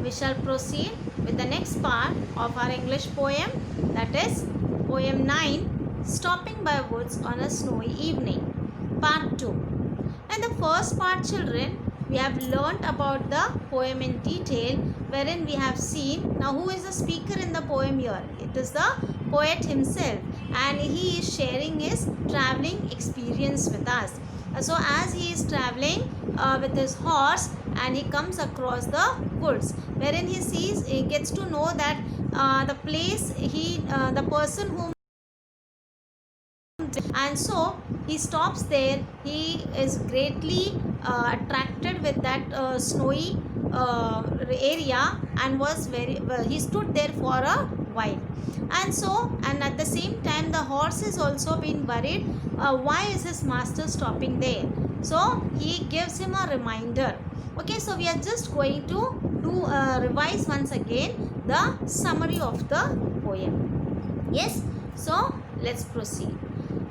we shall proceed with the next part of our English poem, that is poem 9, Stopping by Woods on a Snowy Evening, part 2. In the first part, children, we have learnt about the poem in detail, wherein we have seen, now who is the speaker in the poem here? It is the poet himself, and he is sharing his travelling experience with us. So as he is travelling with his horse, and he comes across the woods, wherein he gets to know that the place the person whom, and so he stops there. He is greatly attracted with that snowy area, and was very well, he stood there for a while. And at the same time, the horse is also been worried, why is his master stopping there. So he gives him a reminder. Okay, so we are just going to revise once again the summary of the poem. Yes, so let's proceed.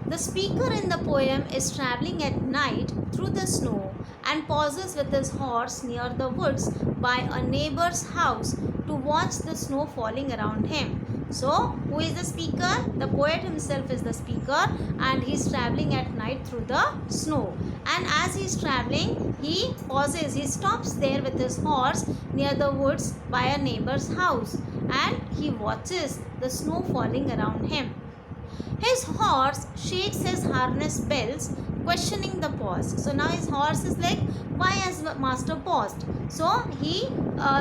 The speaker in the poem is traveling at night through the snow and pauses with his horse near the woods by a neighbor's house to watch the snow falling around him. So, who is the speaker? The poet himself is the speaker, and he is traveling at night through the snow. And as he is traveling, he pauses, he stops there with his horse near the woods by a neighbor's house, and he watches the snow falling around him. His horse shakes his harness bells, questioning the pause. So now his horse is like, why has master paused? So he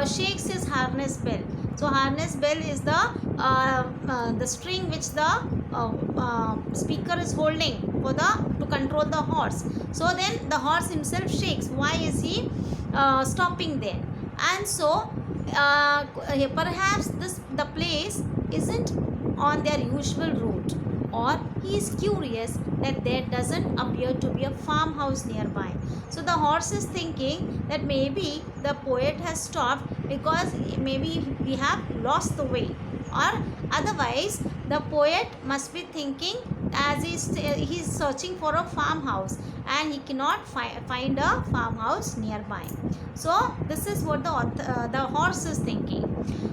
shakes his harness bell. So harness bell is the string which the speaker is holding for to control the horse. So then the horse himself shakes. Why is he stopping there? And so perhaps the place isn't on their usual route, or he is curious that there doesn't appear to be a farmhouse nearby. So the horse is thinking that maybe the poet has stopped because maybe we have lost the way, or otherwise the poet must be thinking as he's searching for a farmhouse and he cannot find a farmhouse nearby. So this is what the horse is thinking.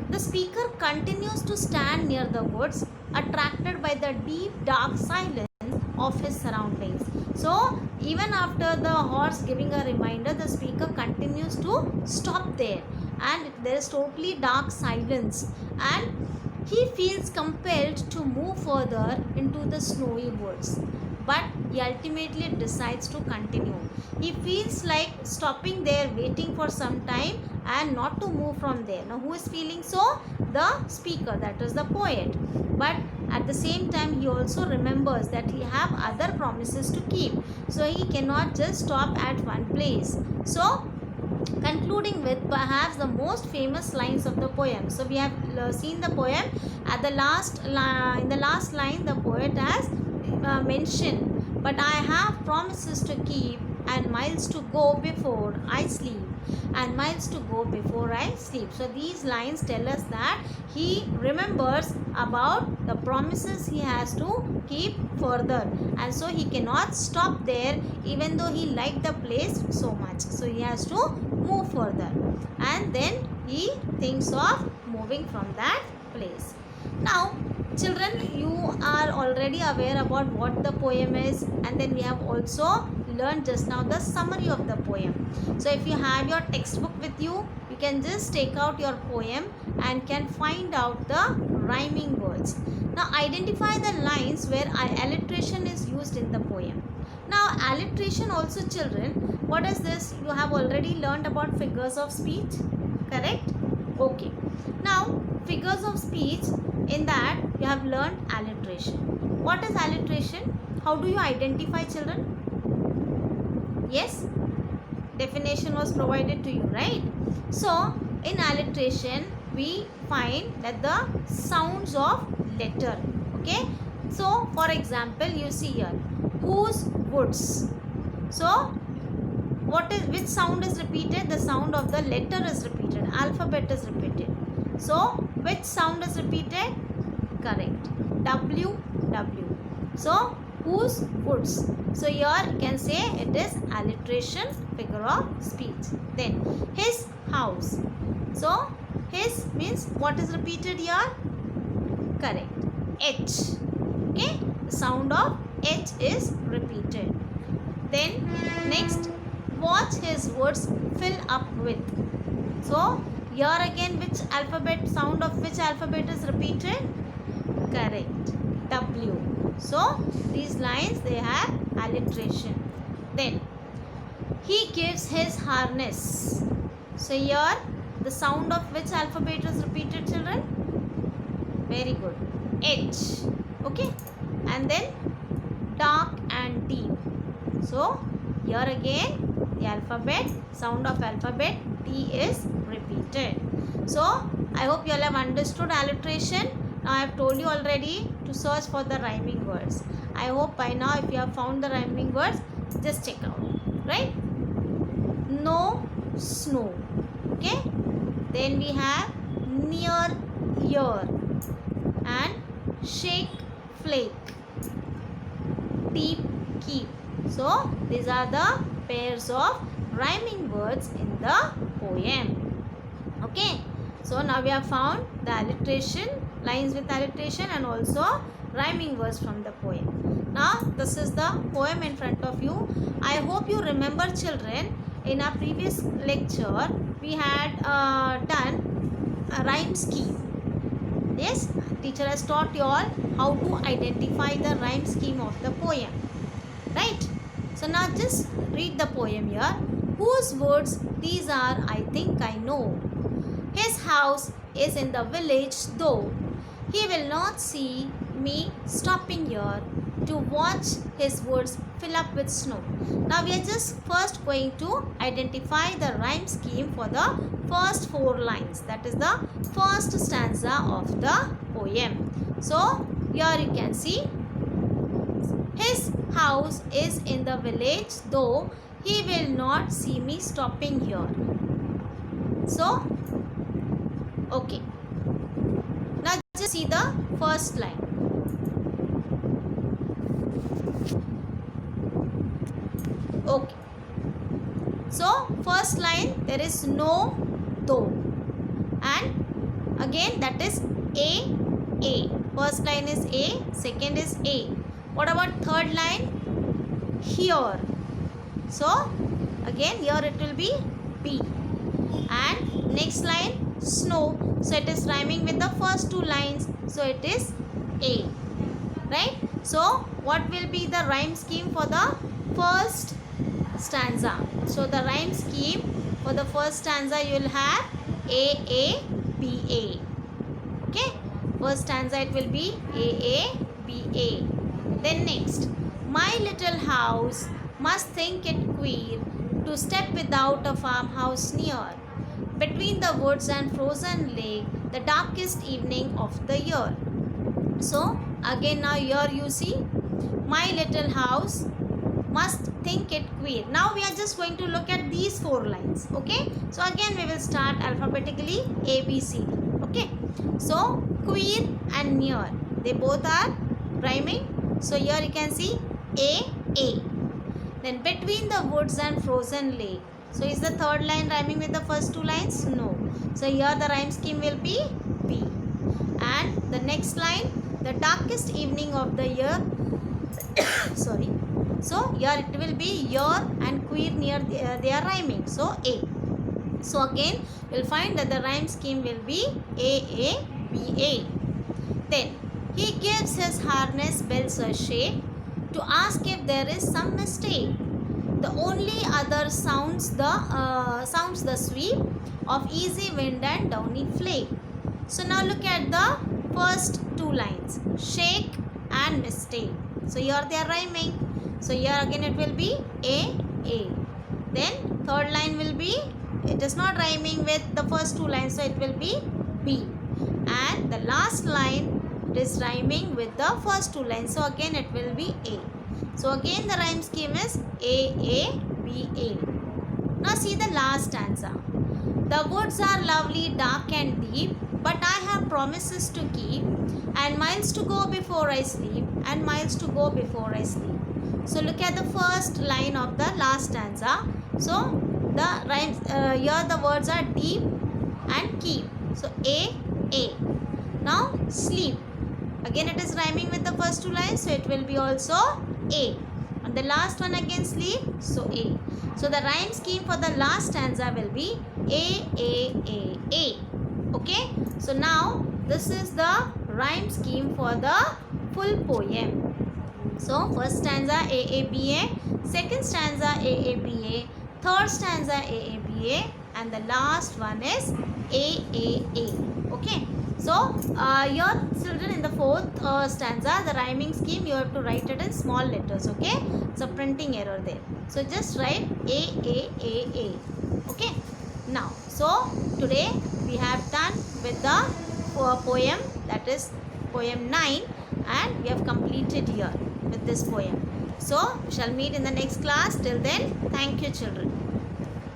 The speaker continues to stand near the woods, attracted by the deep dark silence of his surroundings. So even after the horse giving a reminder, the speaker continues to stop there, and there is totally dark silence, and he feels compelled to move further into the snowy woods, but he ultimately decides to continue. He feels like stopping there, waiting for some time, and not to move from there. Now who is feeling so? The speaker, that is the poet. But at the same time, he also remembers that he have other promises to keep, so he cannot just stop at one place. So concluding with perhaps the most famous lines of the poem. So we have seen the poem. At the last in the last line, the poet has mentioned, but I have promises to keep and miles to go before I sleep, and miles to go before I sleep. So these lines tell us that he remembers about the promises he has to keep further, and so he cannot stop there even though he liked the place so much. So he has to move further, and then he thinks of moving from that place. Now children, you are already aware about what the poem is, and then we have also learned just now the summary of the poem. So if you have your textbook with you, you can just take out your poem and can find out the rhyming words. Now identify the lines where alliteration is used in the poem. Now alliteration also, children, what is this? You have already learned about figures of speech, correct? Okay. Now figures of speech, in that you have learned alliteration. What is alliteration? How do you identify, children? Yes, definition was provided to you, right? So in alliteration we find that the sounds of letter. Okay, so for example, you see here, whose woods. So which sound is repeated? The sound of the letter is repeated, alphabet is repeated. So which sound is repeated? Correct, W, W. So whose woods. So here you can say it is alliteration, figure of speech. Then his house. So His means what is repeated here? Correct. H. Okay. The sound of H is repeated. Then next, watch his words fill up with. So here again, which alphabet, sound of which alphabet is repeated? Correct. W. So these lines, they have alliteration. Then he gives his harness. So here the sound of which alphabet is repeated, children? Very good. H. Okay. And then dark and deep. So here again the alphabet, sound of alphabet T is repeated. So I hope you all have understood alliteration. Now I have told you already to search for the rhyming words. I hope by now if you have found the rhyming words, just check out. Right? No snow. Okay. Then we have near ear and shake flake, deep keep. So these are the pairs of rhyming words in the poem. Okay. So now we have found the alliteration, lines with alliteration, and also rhyming words from the poem. Now this is the poem in front of you. I hope you remember, children, in our previous lecture we had done a rhyme scheme. Yes, teacher has taught you all how to identify the rhyme scheme of the poem. Right? So now just read the poem here. Whose words these are, I think I know. His house is in the village, though he will not see me stopping here to watch his woods fill up with snow. Now we are just first going to identify the rhyme scheme for the first 4 lines. That is the first stanza of the poem. So here you can see, his house is in the village, though he will not see me stopping here. So, okay. Now just see the first line. Okay. So, first line, there is no, though. And again that is A. First line is A, second is A. What about third line? Here. So, again here it will be B. And next line, snow. So, it is rhyming with the first 2 lines. So, it is A. Right? So, what will be the rhyme scheme for the first stanza? So, the rhyme scheme for the first stanza, you will have A, B, A. Okay? First stanza, it will be A, B, A. Then next, my little house must think it queer to step without a farmhouse near. Between the woods and frozen lake, the darkest evening of the year. So, again now here you see, my little house must think it queer. Now we are just going to look at these 4 lines. Okay. So, again we will start alphabetically A, B, C. Okay. So, queer and near, they both are rhyming. So, here you can see A. Then between the woods and frozen lake. So, is the third line rhyming with the first 2 lines? No. So, here the rhyme scheme will be B. And the next line, the darkest evening of the year. Sorry. So, here it will be year and queer near, they are rhyming. So, A. So, again we will find that the rhyme scheme will be A, B, A. Then, he gives his harness bells a shake to ask if there is some mistake. The only other sounds the sweep of easy wind and downy flake. So now look at the first 2 lines, shake and mistake. So here they are rhyming. So here again it will be A. Then third line will be, it is not rhyming with the first 2 lines, so it will be B. And the last line, it is rhyming with the first 2 lines. So again it will be A. So again the rhyme scheme is A, B, A. Now see the last stanza. The woods are lovely, dark and deep, but I have promises to keep, and miles to go before I sleep, and miles to go before I sleep. So look at the first line of the last stanza. So the rhymes, here the words are deep and keep. So A. Now sleep. Again it is rhyming with the first two lines, so it will be also A. And the last one again sleep, so A. So the rhyme scheme for the last stanza will be A. Okay. So now this is the rhyme scheme for the full poem. So first stanza A, second stanza A, third stanza A, and the last one is A. Okay. So your children, in the fourth stanza, the rhyming scheme you have to write it in small letters. Okay. It's a printing error there. So just write A. Okay. Now, so today we have done with the poem, that is poem 9, and we have completed here with this poem. So we shall meet in the next class. Till then, thank you children.